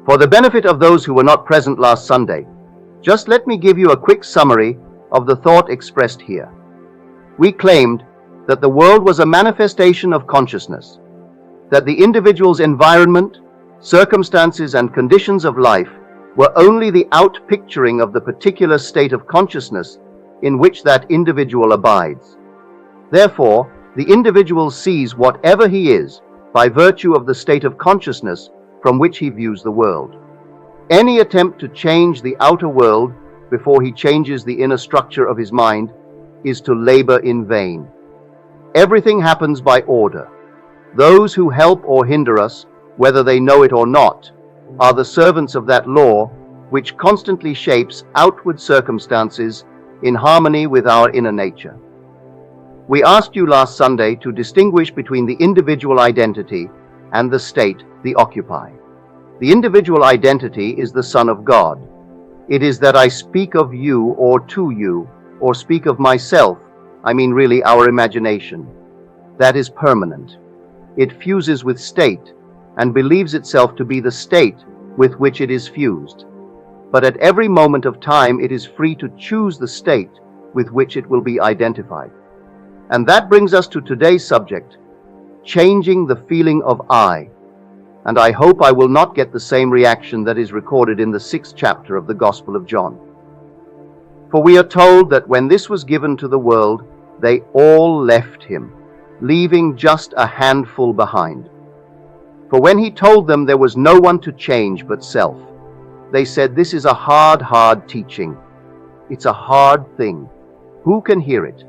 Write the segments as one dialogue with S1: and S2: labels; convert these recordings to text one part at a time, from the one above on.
S1: For the benefit of those who were not present last Sunday, just let me give you a quick summary of the thought expressed here. We claimed that the world was a manifestation of consciousness, that the individual's environment, circumstances, and conditions of life were only the outpicturing of the particular state of consciousness in which that individual abides. Therefore, the individual sees whatever he is by virtue of the state of consciousness from which he views the world. Any attempt to change the outer world before he changes the inner structure of his mind is to labor in vain. Everything happens by order. Those who help or hinder us, whether they know it or not, are the servants of that law which constantly shapes outward circumstances in harmony with our inner nature. We asked you last Sunday to distinguish between the individual identity and the state they occupy. The individual identity is the Son of God. It is that I speak of you or to you, or speak of myself, I mean really our imagination. That is permanent. It fuses with state and believes itself to be the state with which it is fused. But at every moment of time it is free to choose the state with which it will be identified. And that brings us to today's subject, changing the feeling of I. And I hope I will not get the same reaction that is recorded in the 6th chapter of the Gospel of John. For we are told that when this was given to the world, they all left him, leaving just a handful behind. For when he told them there was no one to change but self, they said, "This is a hard teaching. It's a hard thing. Who can hear it?"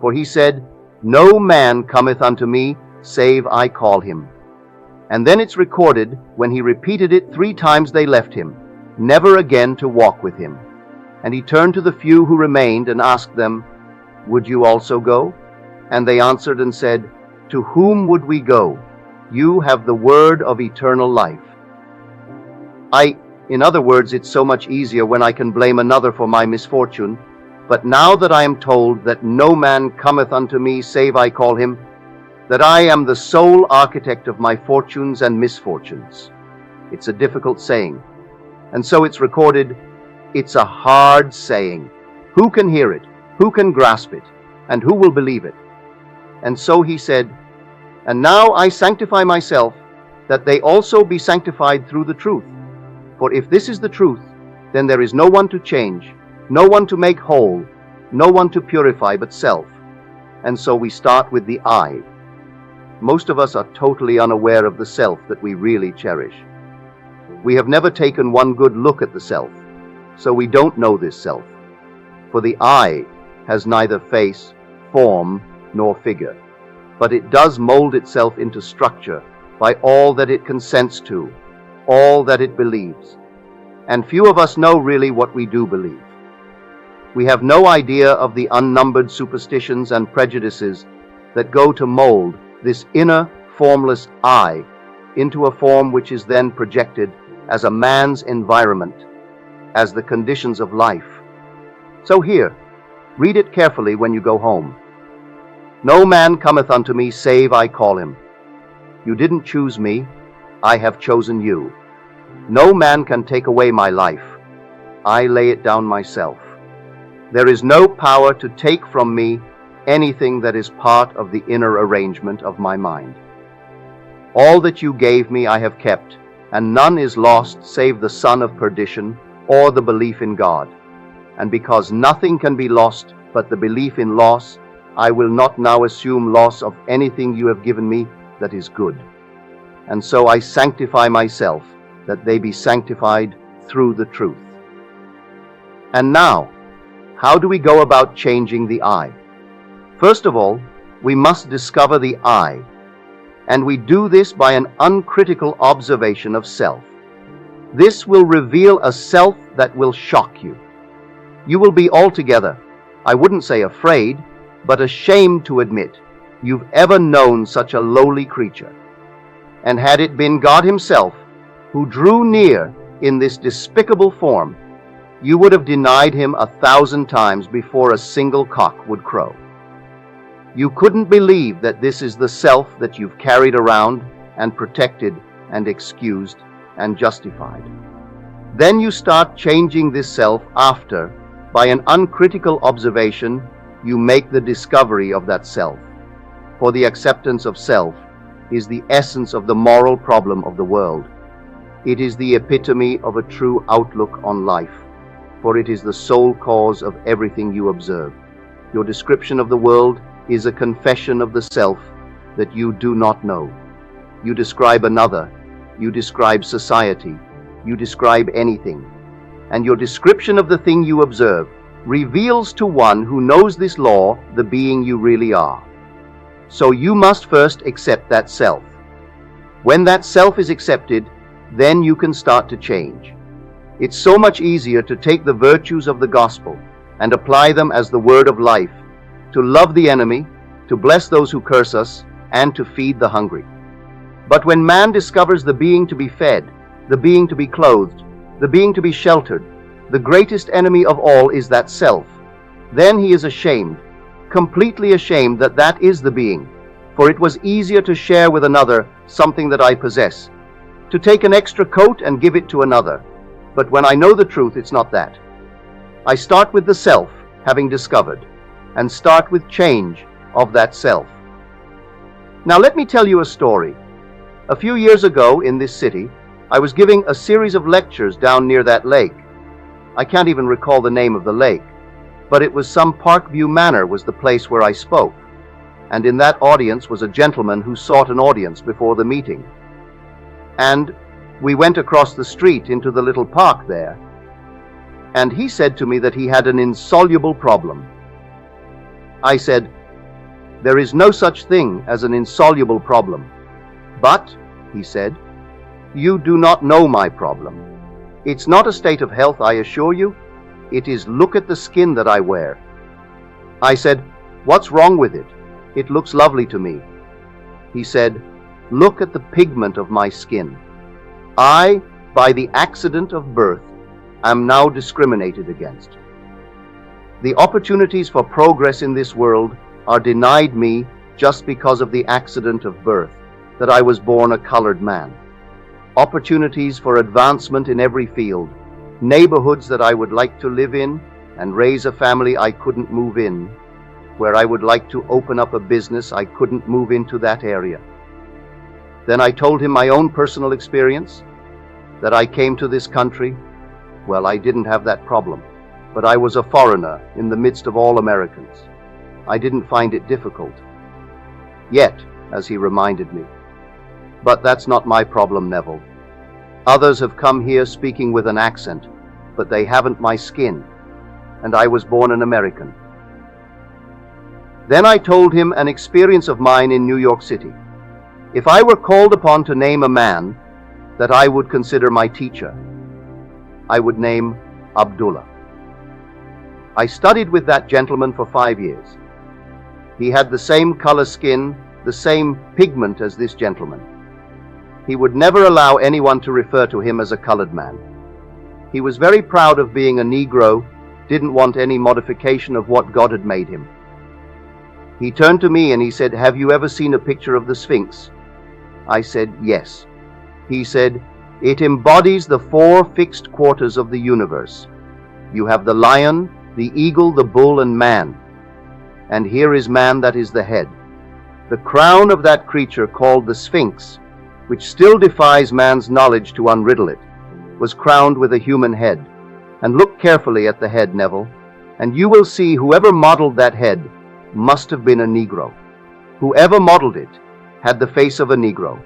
S1: For he said, "No man cometh unto me, save I call him." And then it's recorded, when he repeated it 3 times they left him, never again to walk with him. And he turned to the few who remained and asked them, "Would you also go?" And they answered and said, "To whom would we go? You have the word of eternal life." In other words, it's so much easier when I can blame another for my misfortune. But now that I am told that no man cometh unto me save I call him, that I am the sole architect of my fortunes and misfortunes. It's a difficult saying. And so it's recorded, it's a hard saying. Who can hear it? Who can grasp it? And who will believe it? And so he said, "And now I sanctify myself, that they also be sanctified through the truth. For if this is the truth, then there is no one to change, no one to make whole, no one to purify but self." And so we start with the I. Most of us are totally unaware of the self that we really cherish. We have never taken one good look at the self, so we don't know this self. For the I has neither face, form, nor figure, but it does mold itself into structure by all that it consents to, all that it believes. And few of us know really what we do believe. We have no idea of the unnumbered superstitions and prejudices that go to mold this inner, formless I into a form which is then projected as a man's environment, as the conditions of life. So here, read it carefully when you go home. "No man cometh unto me, save I call him." You didn't choose me, I have chosen you. No man can take away my life. I lay it down myself. There is no power to take from me anything that is part of the inner arrangement of my mind. All that you gave me I have kept, and none is lost save the son of perdition, or the belief in God. And because nothing can be lost but the belief in loss, I will not now assume loss of anything you have given me that is good. And so I sanctify myself, that they be sanctified through the truth. And now, how do we go about changing the I? First of all, we must discover the I, and we do this by an uncritical observation of self. This will reveal a self that will shock you. You will be altogether, I wouldn't say afraid, but ashamed to admit you've ever known such a lowly creature. And had it been God himself who drew near in this despicable form, you would have denied him 1,000 times before a single cock would crow. You couldn't believe that this is the self that you've carried around and protected and excused and justified. Then you start changing this self after, by an uncritical observation, you make the discovery of that self. For the acceptance of self is the essence of the moral problem of the world. It is the epitome of a true outlook on life, for it is the sole cause of everything you observe. Your description of the world is a confession of the self that you do not know. You describe another, you describe society, you describe anything, and your description of the thing you observe reveals to one who knows this law the being you really are. So you must first accept that self. When that self is accepted, then you can start to change. It's so much easier to take the virtues of the gospel and apply them as the word of life, to love the enemy, to bless those who curse us, and to feed the hungry. But when man discovers the being to be fed, the being to be clothed, the being to be sheltered, the greatest enemy of all is that self, then he is ashamed, completely ashamed that that is the being. For it was easier to share with another something that I possess, to take an extra coat and give it to another. But when I know the truth, it's not that. I start with the self, having discovered, and start with change of that self. Now let me tell you a story. A few years ago in this city, I was giving a series of lectures down near that lake. I can't even recall the name of the lake, but it was some Parkview Manor was the place where I spoke. And in that audience was a gentleman who sought an audience before the meeting. And we went across the street into the little park there, and he said to me that he had an insoluble problem. I said, "There is no such thing as an insoluble problem. But," he said, "you do not know my problem. It's not a state of health, I assure you. It is, look at the skin that I wear." I said, "What's wrong with it? It looks lovely to me." He said, "Look at the pigment of my skin. I, by the accident of birth, am now discriminated against. The opportunities for progress in this world are denied me just because of the accident of birth, that I was born a colored man. Opportunities for advancement in every field, neighborhoods that I would like to live in and raise a family I couldn't move in, where I would like to open up a business I couldn't move into that area." Then I told him my own personal experience, that I came to this country. Well, I didn't have that problem, but I was a foreigner in the midst of all Americans. I didn't find it difficult. Yet, as he reminded me. But that's not my problem, Neville. Others have come here speaking with an accent, but they haven't my skin, and I was born an American. Then I told him an experience of mine in New York City. If I were called upon to name a man that I would consider my teacher, I would name Abdullah. I studied with that gentleman for 5 years. He had the same color skin, the same pigment as this gentleman. He would never allow anyone to refer to him as a colored man. He was very proud of being a Negro, didn't want any modification of what God had made him. He turned to me and he said, "Have you ever seen a picture of the Sphinx?" I said, "Yes." He said, "It embodies the 4 fixed quarters of the universe. You have the lion, the eagle, the bull, and man. And here is man that is the head. The crown of that creature called the Sphinx, which still defies man's knowledge to unriddle it, was crowned with a human head. And look carefully at the head, Neville, and you will see whoever modeled that head must have been a Negro. Whoever modeled it had the face of a Negro.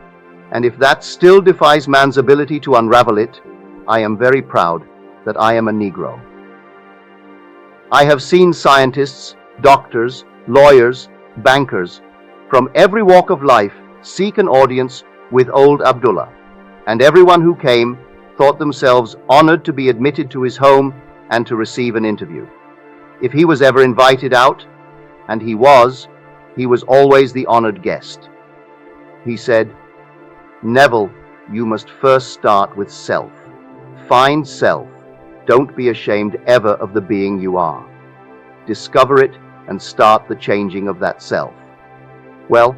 S1: And if that still defies man's ability to unravel it, I am very proud that I am a Negro." I have seen scientists, doctors, lawyers, bankers, from every walk of life seek an audience with old Abdullah, and everyone who came thought themselves honored to be admitted to his home and to receive an interview. If he was ever invited out, and he was always the honored guest. He said, "Neville, you must first start with self. Find self. Don't be ashamed ever of the being you are. Discover it and start the changing of that self." Well,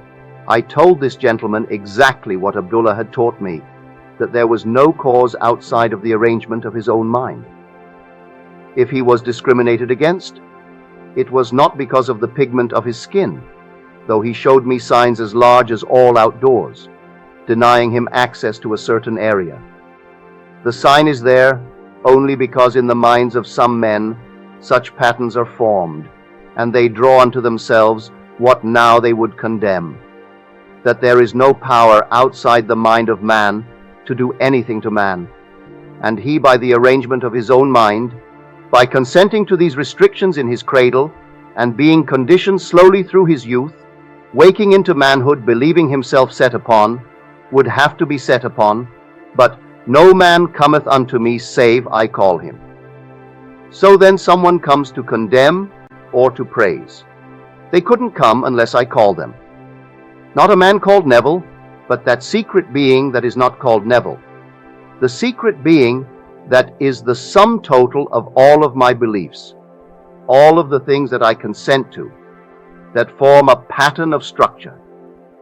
S1: I told this gentleman exactly what Abdullah had taught me, that there was no cause outside of the arrangement of his own mind. If he was discriminated against, it was not because of the pigment of his skin, though he showed me signs as large as all outdoors, denying him access to a certain area. The sign is there only because in the minds of some men such patterns are formed, and they draw unto themselves what now they would condemn, that there is no power outside the mind of man to do anything to man, and he, by the arrangement of his own mind, by consenting to these restrictions in his cradle, and being conditioned slowly through his youth, waking into manhood, believing himself set upon, would have to be set upon, but no man cometh unto me save I call him. So then someone comes to condemn or to praise. They couldn't come unless I call them. Not a man called Neville, but that secret being that is not called Neville. The secret being that is the sum total of all of my beliefs, all of the things that I consent to, that form a pattern of structure.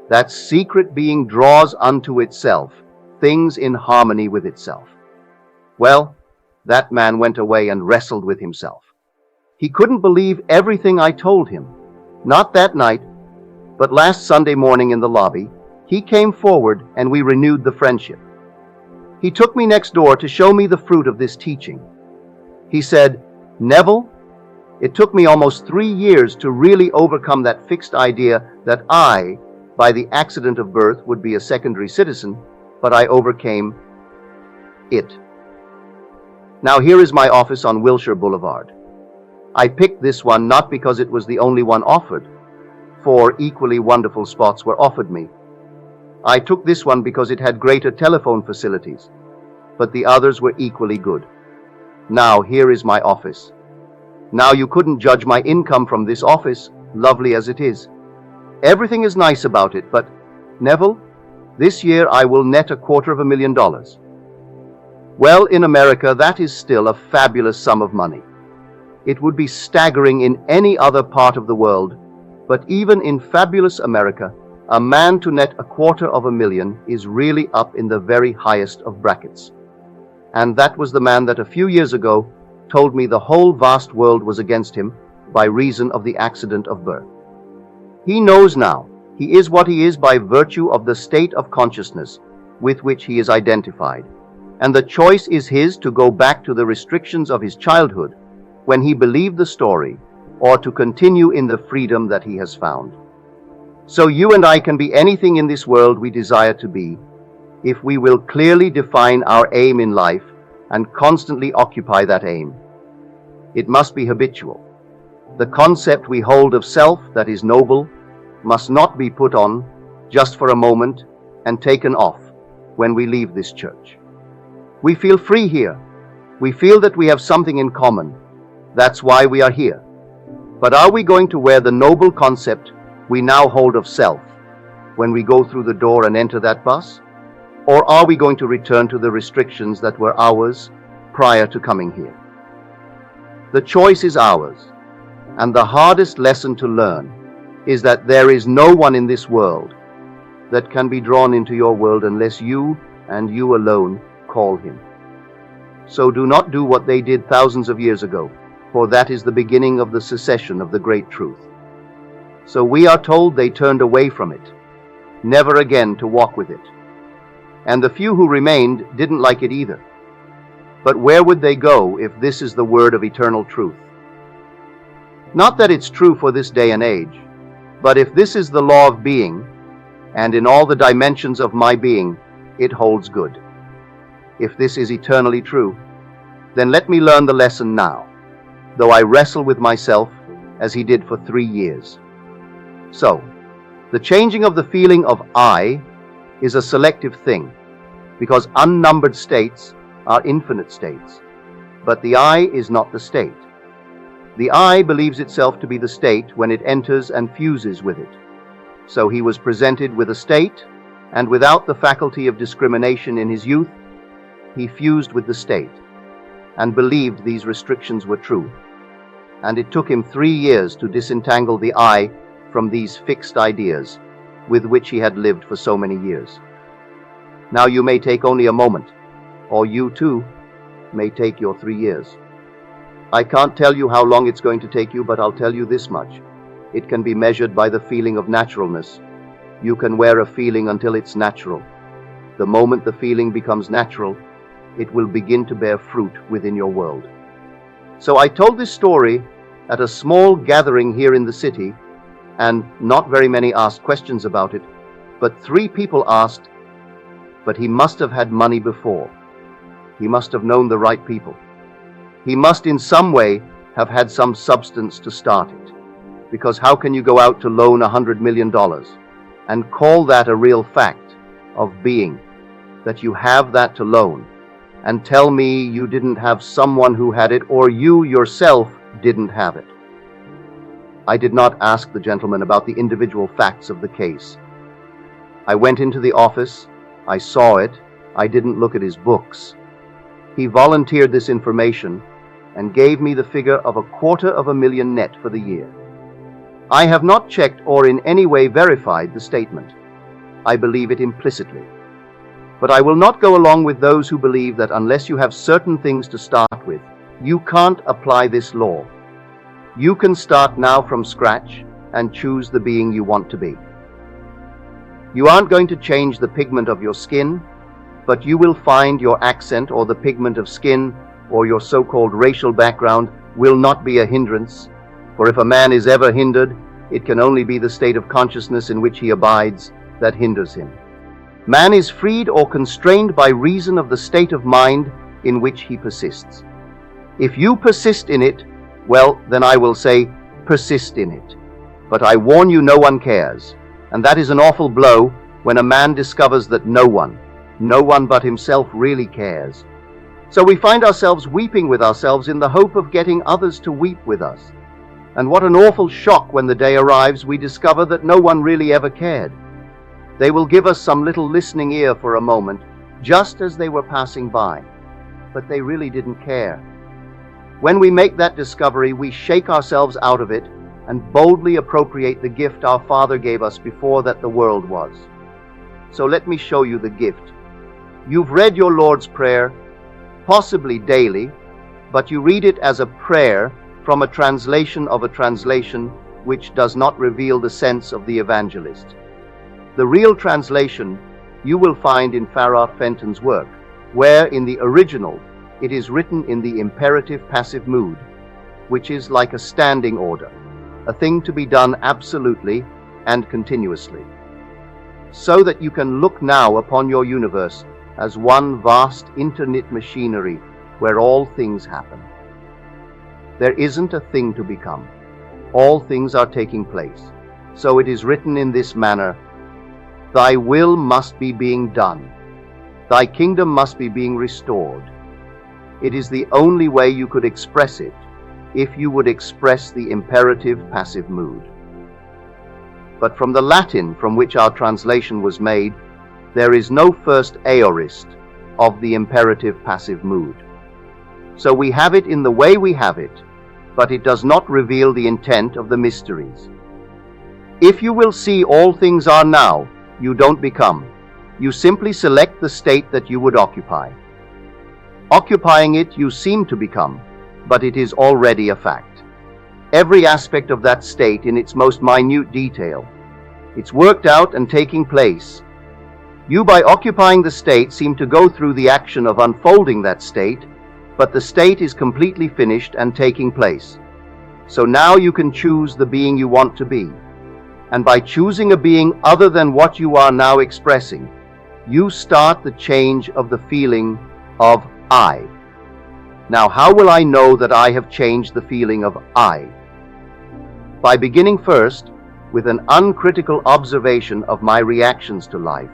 S1: That secret being draws unto itself things in harmony with itself. Well, that man went away and wrestled with himself. He couldn't believe everything I told him. Not that night, but last Sunday morning in the lobby, he came forward and we renewed the friendship. He took me next door to show me the fruit of this teaching. He said, "Neville, it took me almost 3 years to really overcome that fixed idea that I, by the accident of birth, would be a secondary citizen, but I overcame it. Now here is my office on Wilshire Boulevard. I picked this one not because it was the only one offered. 4 equally wonderful spots were offered me. I took this one because it had greater telephone facilities, but the others were equally good. Now here is my office. Now you couldn't judge my income from this office, lovely as it is. Everything is nice about it, but, Neville, this year I will net $250,000. Well, in America, that is still a fabulous sum of money. It would be staggering in any other part of the world, but even in fabulous America, a man to net $250,000 is really up in the very highest of brackets. And that was the man that a few years ago told me the whole vast world was against him by reason of the accident of birth. He knows now he is what he is by virtue of the state of consciousness with which he is identified, and the choice is his to go back to the restrictions of his childhood when he believed the story, or to continue in the freedom that he has found. So you and I can be anything in this world we desire to be, if we will clearly define our aim in life and constantly occupy that aim. It must be habitual. The concept we hold of self that is noble must not be put on just for a moment and taken off when we leave this church. We feel free here. We feel that we have something in common. That's why we are here. But are we going to wear the noble concept we now hold of self when we go through the door and enter that bus? Or are we going to return to the restrictions that were ours prior to coming here? The choice is ours, and the hardest lesson to learn is that there is no one in this world that can be drawn into your world unless you and you alone call him. So do not do what they did thousands of years ago, for that is the beginning of the secession of the great truth. So we are told they turned away from it, never again to walk with it. And the few who remained didn't like it either. But where would they go if this is the word of eternal truth? Not that it's true for this day and age, but if this is the law of being, and in all the dimensions of my being, it holds good. If this is eternally true, then let me learn the lesson now, though I wrestle with myself as he did for 3 years. So, the changing of the feeling of I is a selective thing, because unnumbered states are infinite states. But the I is not the state. The I believes itself to be the state when it enters and fuses with it. So he was presented with a state, and without the faculty of discrimination in his youth, he fused with the state, and believed these restrictions were true. And it took him 3 years to disentangle the I from these fixed ideas with which he had lived for so many years. Now you may take only a moment, or you too may take your 3 years. I can't tell you how long it's going to take you, but I'll tell you this much. It can be measured by the feeling of naturalness. You can wear a feeling until it's natural. The moment the feeling becomes natural, it will begin to bear fruit within your world. So I told this story at a small gathering here in the city, and not very many asked questions about it, but 3 people asked, but he must have had money before. He must have known the right people. He must in some way have had some substance to start it. Because how can you go out to loan $100 million and call that a real fact of being, that you have that to loan, and tell me you didn't have someone who had it, or you yourself didn't have it? I did not ask the gentleman about the individual facts of the case. I went into the office, I saw it, I didn't look at his books. He volunteered this information and gave me the figure of $250,000 net for the year. I have not checked or in any way verified the statement. I believe it implicitly. But I will not go along with those who believe that unless you have certain things to start with, you can't apply this law. You can start now from scratch and choose the being you want to be. You aren't going to change the pigment of your skin, but you will find your accent or the pigment of skin or your so-called racial background will not be a hindrance. For if a man is ever hindered, it can only be the state of consciousness in which he abides that hinders him. Man is freed or constrained by reason of the state of mind in which he persists. If you persist in it, well, then I will say, persist in it. But I warn you, no one cares. And that is an awful blow when a man discovers that no one but himself really cares. So we find ourselves weeping with ourselves in the hope of getting others to weep with us. And what an awful shock when the day arrives we discover that no one really ever cared. They will give us some little listening ear for a moment, just as they were passing by, but they really didn't care. When we make that discovery, we shake ourselves out of it and boldly appropriate the gift our Father gave us before that the world was. So let me show you the gift. You've read your Lord's Prayer, possibly daily, but you read it as a prayer from a translation of a translation which does not reveal the sense of the evangelist. The real translation you will find in Farrar Fenton's work, where in the original it is written in the imperative passive mood, which is like a standing order, a thing to be done absolutely and continuously. So that you can look now upon your universe as one vast interknit machinery where all things happen. There isn't a thing to become. All things are taking place. So it is written in this manner, Thy will must be being done. Thy kingdom must be being restored. It is the only way you could express it, if you would express the imperative passive mood. But from the Latin from which our translation was made, there is no first aorist of the imperative passive mood. So we have it in the way we have it, but it does not reveal the intent of the mysteries. If you will see all things are now, you don't become. You simply select the state that you would occupy. Occupying it, you seem to become, but it is already a fact. Every aspect of that state in its most minute detail. It's worked out and taking place. You, by occupying the state, seem to go through the action of unfolding that state, but the state is completely finished and taking place. So now you can choose the being you want to be. And by choosing a being other than what you are now expressing, you start the change of the feeling of I. Now, how will I know that I have changed the feeling of I? By beginning first with an uncritical observation of my reactions to life,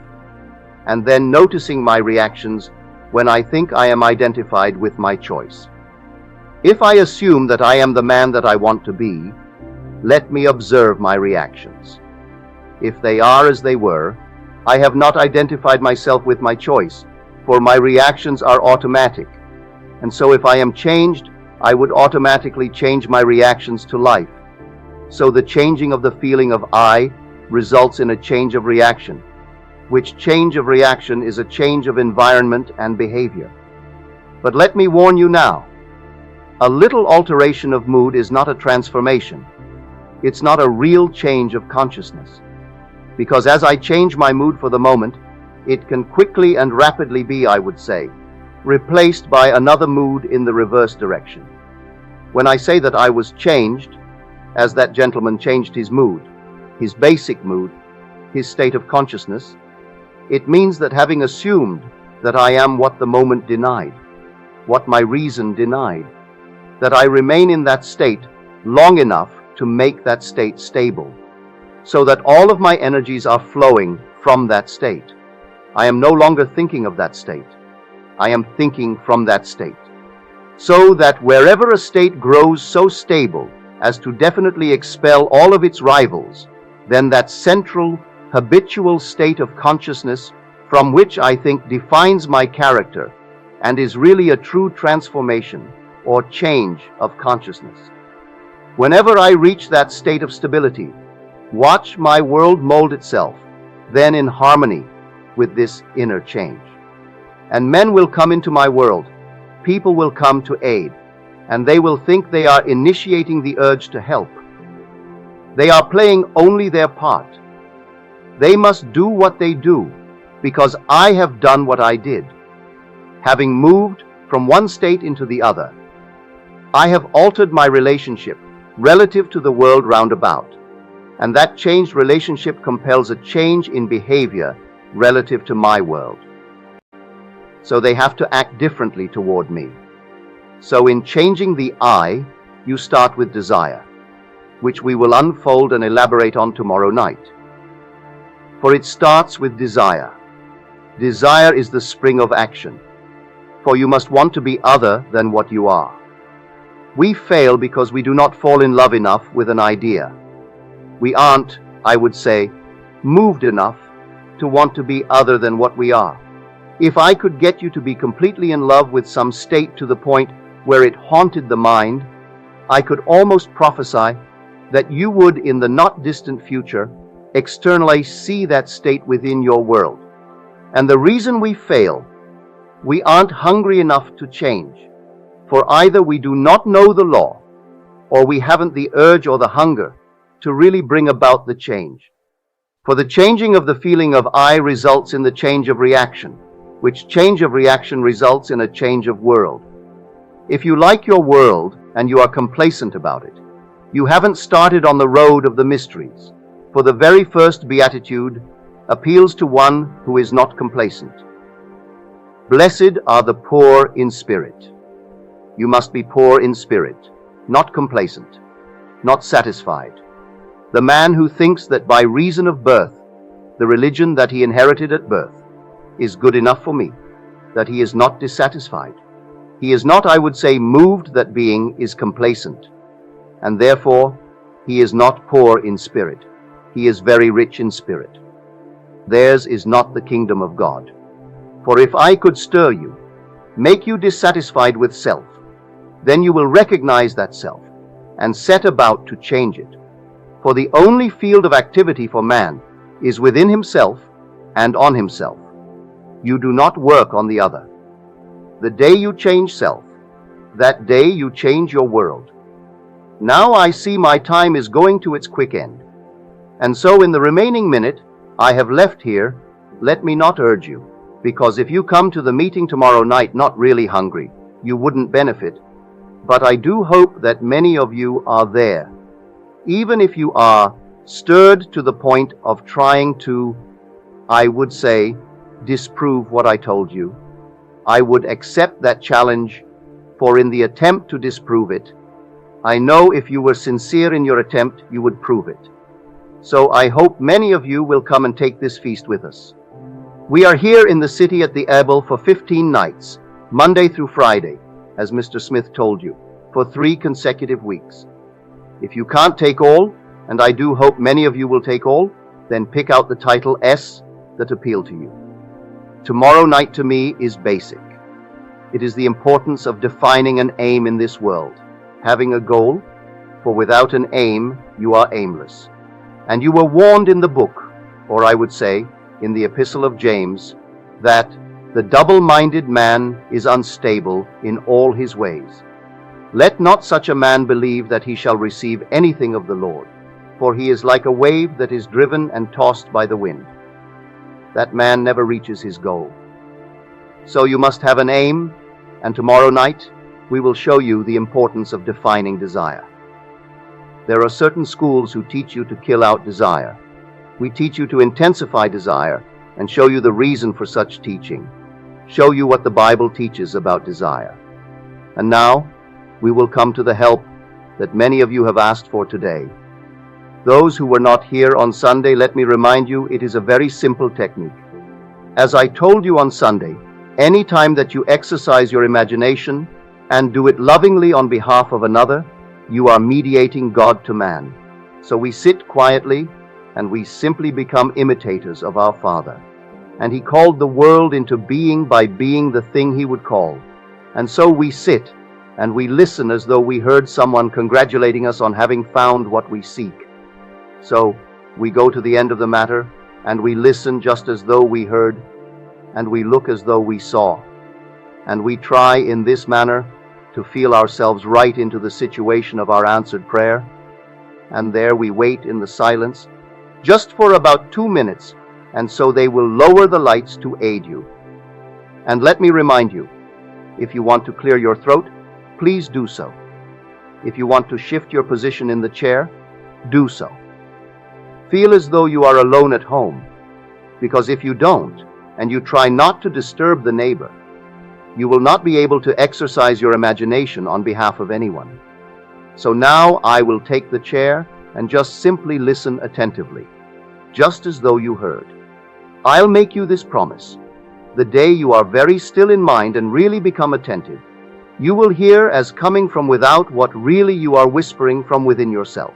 S1: and then noticing my reactions when I think I am identified with my choice. If I assume that I am the man that I want to be, let me observe my reactions. If they are as they were, I have not identified myself with my choice, for my reactions are automatic. And so if I am changed, I would automatically change my reactions to life. So the changing of the feeling of I results in a change of reaction. which change of reaction is a change of environment and behavior. But let me warn you now, a little alteration of mood is not a transformation. It's not a real change of consciousness. Because as I change my mood for the moment, it can quickly and rapidly be, I would say, replaced by another mood in the reverse direction. When I say that I was changed, as that gentleman changed his mood, his basic mood, his state of consciousness, it means that having assumed that I am what the moment denied, what my reason denied, that I remain in that state long enough to make that state stable, so that all of my energies are flowing from that state. I am no longer thinking of that state. I am thinking from that state. So that wherever a state grows so stable as to definitely expel all of its rivals, then that central, habitual state of consciousness from which I think defines my character and is really a true transformation or change of consciousness. Whenever I reach that state of stability, watch my world mold itself, then in harmony with this inner change. And men will come into my world, people will come to aid, and they will think they are initiating the urge to help. They are playing only their part. They must do what they do, because I have done what I did. Having moved from one state into the other, I have altered my relationship relative to the world round about, and that changed relationship compels a change in behavior relative to my world. So they have to act differently toward me. So in changing the I, you start with desire, which we will unfold and elaborate on tomorrow night. For it starts with desire. Desire is the spring of action, for you must want to be other than what you are. We fail because we do not fall in love enough with an idea. We aren't, I would say, moved enough to want to be other than what we are. If I could get you to be completely in love with some state to the point where it haunted the mind, I could almost prophesy that you would, in the not distant future, externally see that state within your world. And the reason we fail, we aren't hungry enough to change. For either we do not know the law, or we haven't the urge or the hunger to really bring about the change. For the changing of the feeling of I results in the change of reaction, which change of reaction results in a change of world. If you like your world and you are complacent about it, you haven't started on the road of the mysteries, for the very first beatitude appeals to one who is not complacent. Blessed are the poor in spirit. You must be poor in spirit, not complacent, not satisfied. The man who thinks that by reason of birth, the religion that he inherited at birth, is good enough for me, that he is not dissatisfied. He is not, I would say, moved that being is complacent, and therefore he is not poor in spirit. He is very rich in spirit. Theirs is not the kingdom of God. For if I could stir you, make you dissatisfied with self, then you will recognize that self and set about to change it. For the only field of activity for man is within himself and on himself. You do not work on the other. The day you change self, that day you change your world. Now I see my time is going to its quick end. And so in the remaining minute I have left here, let me not urge you, because if you come to the meeting tomorrow night not really hungry, you wouldn't benefit. But I do hope that many of you are there. Even if you are stirred to the point of trying to, I would say, disprove what I told you, I would accept that challenge, for in the attempt to disprove it, I know if you were sincere in your attempt, you would prove it. So I hope many of you will come and take this feast with us. We are here in the city at the Ebel for 15 nights, Monday through Friday, as Mr. Smith told you, for 3 consecutive weeks. If you can't take all, and I do hope many of you will take all, then pick out the title S that appeal to you. Tomorrow night to me is basic. It is the importance of defining an aim in this world, having a goal, for without an aim you are aimless. And you were warned in the book, or I would say, in the Epistle of James that the double-minded man is unstable in all his ways. Let not such a man believe that he shall receive anything of the Lord, for he is like a wave that is driven and tossed by the wind. That man never reaches his goal. So you must have an aim, and tomorrow night we will show you the importance of defining desire. There are certain schools who teach you to kill out desire. We teach you to intensify desire and show you the reason for such teaching, show you what the Bible teaches about desire. And now we will come to the help that many of you have asked for today. Those who were not here on Sunday, let me remind you, it is a very simple technique. As I told you on Sunday, any time that you exercise your imagination and do it lovingly on behalf of another, you are mediating God to man. So we sit quietly and we simply become imitators of our Father. And He called the world into being by being the thing He would call. And so we sit and we listen as though we heard someone congratulating us on having found what we seek. So we go to the end of the matter and we listen just as though we heard, and we look as though we saw. And we try in this manner to feel ourselves right into the situation of our answered prayer. And there we wait in the silence, just for about 2 minutes, and so they will lower the lights to aid you. And let me remind you, if you want to clear your throat, please do so. If you want to shift your position in the chair, do so. Feel as though you are alone at home, because if you don't, and you try not to disturb the neighbor, you will not be able to exercise your imagination on behalf of anyone. So now I will take the chair and just simply listen attentively, just as though you heard. I'll make you this promise. The day you are very still in mind and really become attentive, you will hear as coming from without what really you are whispering from within yourself.